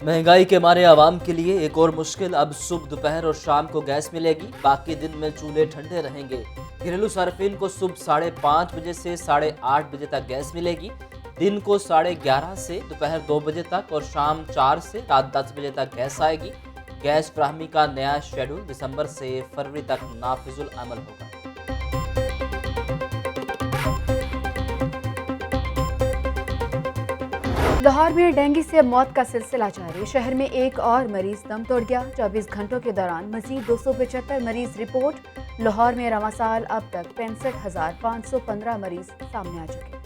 महंगाई के मारे आवाम के लिए एक और मुश्किल। अब सुबह, दोपहर और शाम को गैस मिलेगी, बाकी दिन में चूल्हे ठंडे रहेंगे। घरेलू सार्फिन को सुबह 5:30 बजे से 8:30 बजे तक गैस मिलेगी, दिन को 11:30 से दोपहर 2 बजे तक और शाम 4 से रात 10 बजे तक गैस आएगी। गैस फराहमी का नया शेड्यूल दिसंबर से फरवरी तक नाफिजुल अमल होगा। लाहौर में डेंगू से मौत का सिलसिला जारी। शहर में एक और मरीज दम तोड़ गया। 24 घंटों के दौरान मजीद 275 मरीज रिपोर्ट। लाहौर में रवां साल अब तक 65,515 मरीज सामने आ चुके।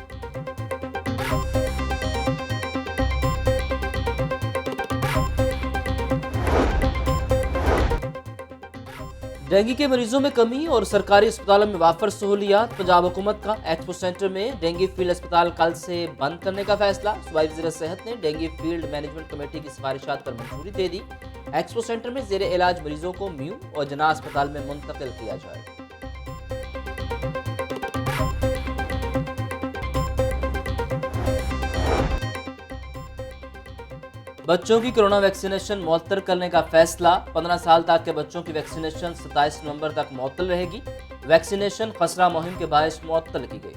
डेंगू के मरीजों में कमी और सरकारी अस्पतालों में वाफर सहूलियात। पंजाब हुकूमत का एक्सपो सेंटर में डेंगू फील्ड अस्पताल कल से बंद करने का फैसला। सूबाई वज़ीर सेहत ने डेंगू फील्ड मैनेजमेंट कमेटी की सिफारिशात पर मंजूरी दे दी। एक्सपो सेंटर में ज़ेरे इलाज मरीजों को म्यू और जना अस्पताल में मुंतकिल किया जाएगा। बच्चों की कोरोना वैक्सीनेशन मुअत्तल करने का फैसला। 15 साल तक के बच्चों की वैक्सीनेशन 27 नवंबर तक मुअत्तल रहेगी। वैक्सीनेशन खसरा मुहिम के बायस मुअत्तल की गई।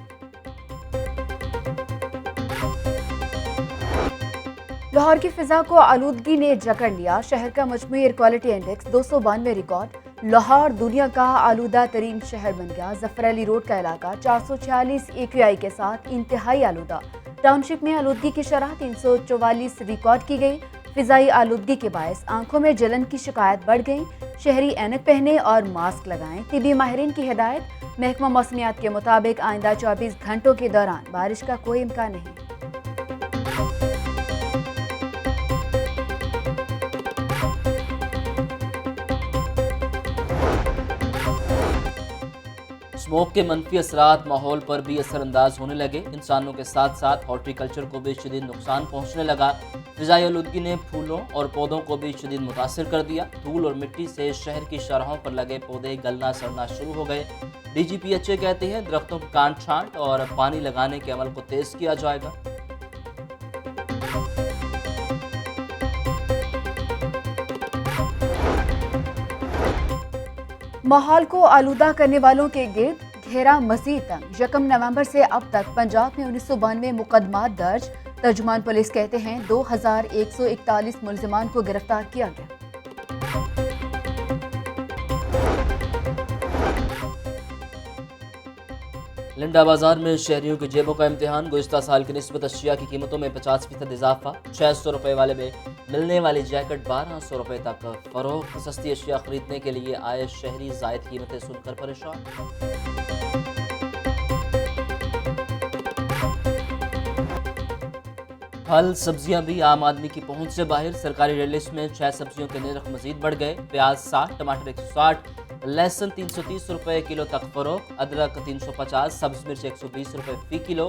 लाहौर की फिजा को आलूदगी ने जकड़ लिया। शहर का मजमूई air quality index 292 record. Lahore दुनिया का आलूदा तरीन शहर बन गया। जफर अली रोड का इलाका 446 AQI के साथ इंतहाई आलूदा। टाउनशिप में आलूदगी की शरह 344 रिकॉर्ड की गई। फिजाई आलूदगी के बायस आंखों में जलन की शिकायत बढ़ गई। शहरी ऐनक पहने और मास्क लगाएं। तिबी माहिरीन की हिदायत। महकमा मौसमियात के मुताबिक आइंदा 24 घंटों के दौरान बारिश का कोई इम्कान नहीं। स्मोक के मनफी असरात माहौल पर भी असरअंदाज होने लगे। इंसानों के साथ साथ हॉर्टिकल्चर को भी शदीद नुकसान पहुंचने लगा। फिजाई आलूदगी ने फूलों और पौधों को भी शदीद मुतासिर कर दिया। धूल और मिट्टी से शहर की शाहराहों पर लगे पौधे गलना सड़ना शुरू हो गए। DGPHA कहते हैं दरख्तों की काट छांट और पानी लगाने के अमल को तेज किया जाएगा। माहौल को आलूदा करने वालों के गिर्द घेरा मजीद तंग। 1 नवंबर से अब तक पंजाब में 1992 मुकदमात दर्ज। तर्जुमान पुलिस कहते हैं 2141 मुलजिमान को गिरफ्तार किया गया। लिंडा बाजार में शहरियों की जेबों का इम्तिहान। गुज़िश्ता साल की निस्बत अशिया की कीमतों में 50% इजाफा। 600 रुपए वाले में मिलने वाली जैकेट 1200 रुपए तक फरोख्त। सस्ती अशिया खरीदने के लिए आए शहरी जायद कीमतें सुनकर परेशान। फल सब्जियां भी आम आदमी की पहुंच से बाहर। सरकारी रेट लिस्ट में 6 सब्जियों के नर्ख मजीद बढ़ गए। प्याज 60, टमाटर 160, लहसुन 330 रुपए किलो तक फरोख्त। अदरक 350, सब्ज मिर्च 120 रुपए फी किलो।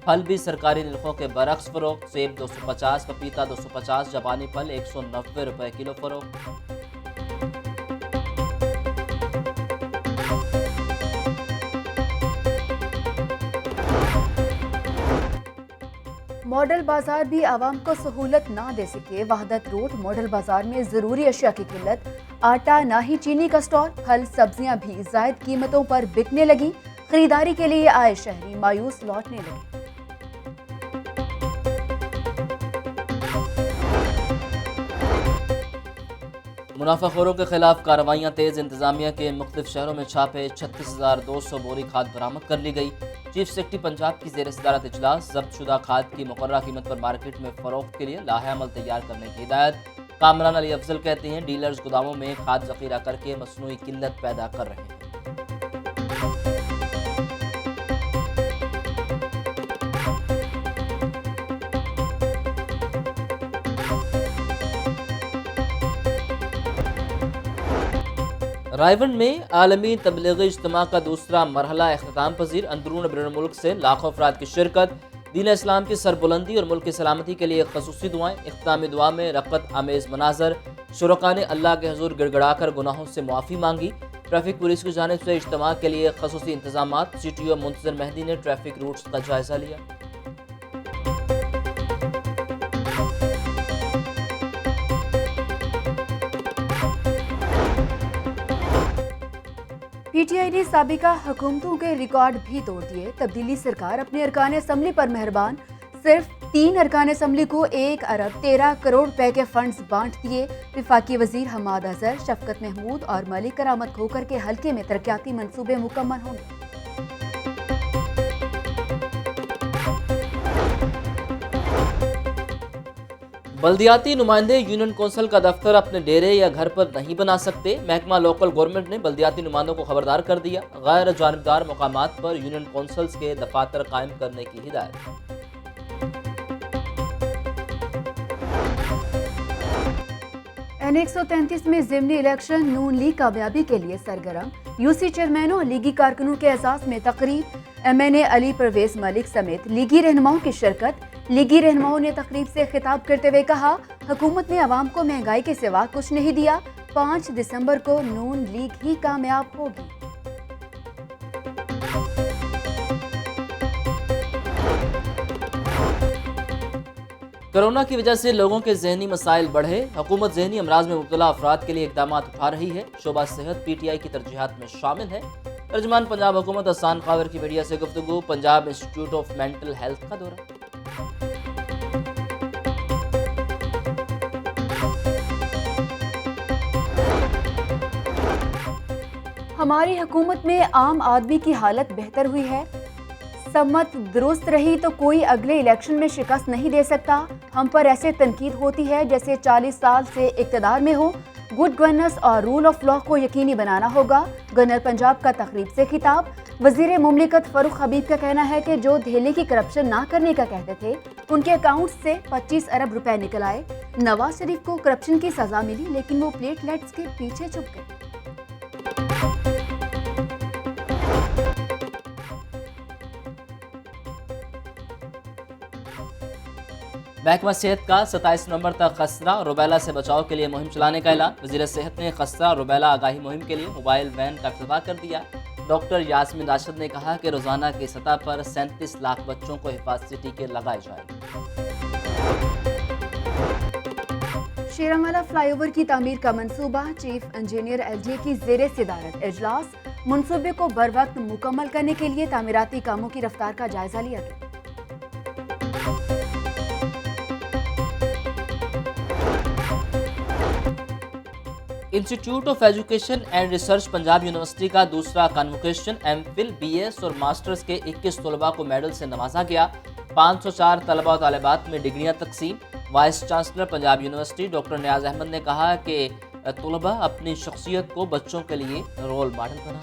फल भी सरकारी निर्खों के बरक्स फरोख्त। सेब 250, पपीता 250, जापानी फल 190 रुपए किलो फरोख्त। मॉडल बाजार भी आवाम को सहूलत ना दे सके। वहदत रोड मॉडल बाजार में जरूरी अशिया की किल्लत। आटा ना ही चीनी का स्टॉल। फल सब्जियां भी जायद कीमतों पर बिकने लगी। खरीदारी के लिए आए शहरी मायूस लौटने लगे। मुनाफाखोरों के खिलाफ कार्रवाइयाँ तेज। इंतजामिया के मुख्तलिफ शहरों में छापे। 36,200 बोरी खाद बरामद कर ली गई। चीफ सेक्रेटरी पंजाब की ज़ेर सदारत इजलास। जब्त शुदा खाद की मुकर्ररा कीमत पर मार्केट में फरोख्त के लिए लाहे अमल तैयार करने की हिदायत। कामरान अली अफजल कहते हैं डीलर्स गोदामों में खाद ज़ख़ीरा करके मसनूई किल्लत पैदा कर रहे हैं। रायवंड में आलमी तबलीगी इज्तिमा का दूसरा मरहला इख्तिताम पजीर। अंदरून बैरून मुल्क से लाखों अफराद की शिरकत। दीन इस्लाम की सरबुलंदी और मुल्क की सलामती के लिए खसूसी दुआएं। इख्तितामी दुआ में रक़त आमेज़ मनाजर। शुरका ने अल्लाह के हजूर गिड़गड़ा कर गुनाहों से मुआफ़ी मांगी। ट्रैफिक पुलिस की जानिब से इज्तिमा के लिए खसूसी इंतजामात। CTO मुंतज़िर मेहदी ने ट्रैफिक रूट्स का जायजा लिया। पी टी आई ने साबिका हुकूमतों के रिकॉर्ड भी तोड़ दिए। तब्दीली सरकार अपने अरकान असम्बली पर मेहरबान, सिर्फ 3 अरकान असम्बली को 1 अरब 13 करोड़ रुपए के फंड्स बांट दिए। वफाकी वजीर हमाद अजहर, शफकत महमूद और मलिक करामत खोकर के हल्के में तरक्याती मंसूबे मुकम्मल होंगे। बल्दियाती नुमाइंदे यूनियन कौंसिल का दफ्तर अपने डेरे या घर पर नहीं बना सकते। महकमा लोकल गवर्नमेंट ने बल्दियाती नुमाइंदों को खबरदार कर दिया। गैर जानिबदार मकामात पर यूनियन कौंसिल्स के दफातर कायम करने की हिदायत। एन 133 में ज़िमनी इलेक्शन, नून लीग कामयाबी के लिए सरगर्म। यूसी चेयरमैनों और लीगी कारकुनों के एजाज में तकरीब। MNA अली परवेज मलिक समेत लीगी रहनुमाओं की शिरकत। लीगी रहनुमाओं ने तकरीब से खिताब करते हुए कहा, हुकूमत ने अवाम को महंगाई के सिवा कुछ नहीं दिया। 5 दिसंबर को नून लीग ही कामयाब होगी। कोरोना की वजह से लोगों के जहनी मसाइल बढ़े। हुकूमत जहनी अमराज में मुब्तला अफराद के लिए इकदाम उठा रही है। शोबा सेहत PTI की तरजीहात में शामिल है। तर्जमान पंजाब हुकूमत हसान कावर की मीडिया से गुफ्तगू। Punjab institute of mental health का दौरा। हमारी हुकूमत में आम आदमी की हालत बेहतर हुई है। सम्मत दुरुस्त रही तो कोई अगले इलेक्शन में शिकस्त नहीं दे सकता। हम पर ऐसे तनकीद होती है जैसे 40 साल से इक़्तिदार में हो। गुड गवर्नेंस और रूल ऑफ लॉ को यकीनी बनाना होगा। गवर्नर पंजाब का तकरीब से खिताब। वजीर मुमलिकत फरूख हबीब का कहना है कि जो धेले की करप्शन ना करने का कहते थे, उनके अकाउंट से 25 अरब रुपए निकल आए। नवाज शरीफ को करप्शन की सजा मिली, लेकिन वो प्लेटलेट्स के पीछे छुप गए। महकमा सेहत का 27 नवंबर तक खसरा और रुबैला से बचाव के लिए मुहिम चलाने का ऐलान। वज़ीर सेहत ने खसरा और रुबैला आगाही मुहिम के लिए मोबाइल वैन का इफ्तिताह कर दिया। डॉक्टर यास्मीन राशिद ने कहा कि रोजाना की सतह पर 37 लाख बच्चों को हिफाजती टीके लगाए जाएंगे। शेरांवाला फ्लाईओवर की तामीर का मंसूबा। चीफ इंजीनियर LGA की ज़ेरे सदारत इजलास। मंसूबे को बर वक्त मुकम्मल करने के लिए तामीराती कामों की रफ्तार का जायजा लिया गया। Institute of education and research Punjab university का दूसरा कन्वोकेशन MPhil, BS और मास्टर्स के 21 तलबा को मेडल से नवाजा गया। 504 तलबा और तालिबात में डिग्रियां तकसीम। Vice chancellor Punjab university doctor Niaz Ahmed ने कहा कि तलबा अपनी शख्सियत को बच्चों के लिए रोल मॉडल बना।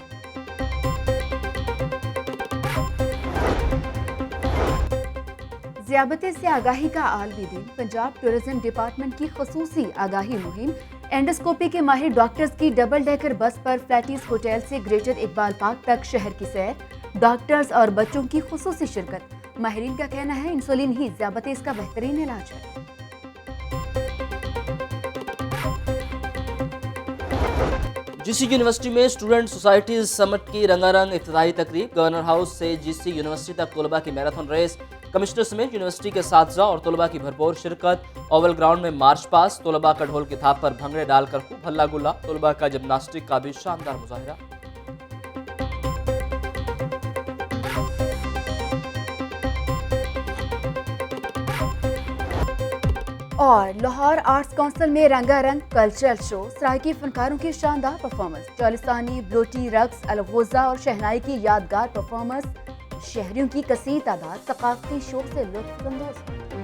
ज़ियाबते से आगाही का आलमी दिन। पंजाब टूरिज्म डिपार्टमेंट की खसूसी आगाही मुहिम। एंडोस्कोपी के माहिर डॉक्टर्स की डबल डेकर बस पर फ्लैटिस होटल से ग्रेटर इकबाल पार्क तक शहर की सैर। डॉक्टर्स और बच्चों की खसूसी शिरकत। माहिरीन का कहना है इंसुलिन ही ज़ियाबते का बेहतरीन इलाज है। GC यूनिवर्सिटी में स्टूडेंट सोसाइटीज समिट की रंगारंग इफ्तिताही तकरीब। गवर्नर हाउस से GC यूनिवर्सिटी तक तलबा की मैराथन रेस। कमिश्नर समेत यूनिवर्सिटी के साथीज़ा और तलबा की भरपूर शिरकत। ओवल ग्राउंड में मार्च पास। तलबा का ढोल की थाप पर भंगड़े डालकर खूब हल्ला गुल्ला। तलबा का जिम्नास्टिक का भी शानदार मुजाहिरा। और लाहौर आर्ट्स काउंसिल में रंगारंग कल्चरल शो। सराइकी फनकारों की शानदार परफॉर्मेंस। चालिस्तानी, ब्लोटी, रक्स, अलगोजा और शहनाई की यादगार परफॉर्मेंस। शहरियों की कसीर तादाद सकाफती शो से लुत्फ अंदोज।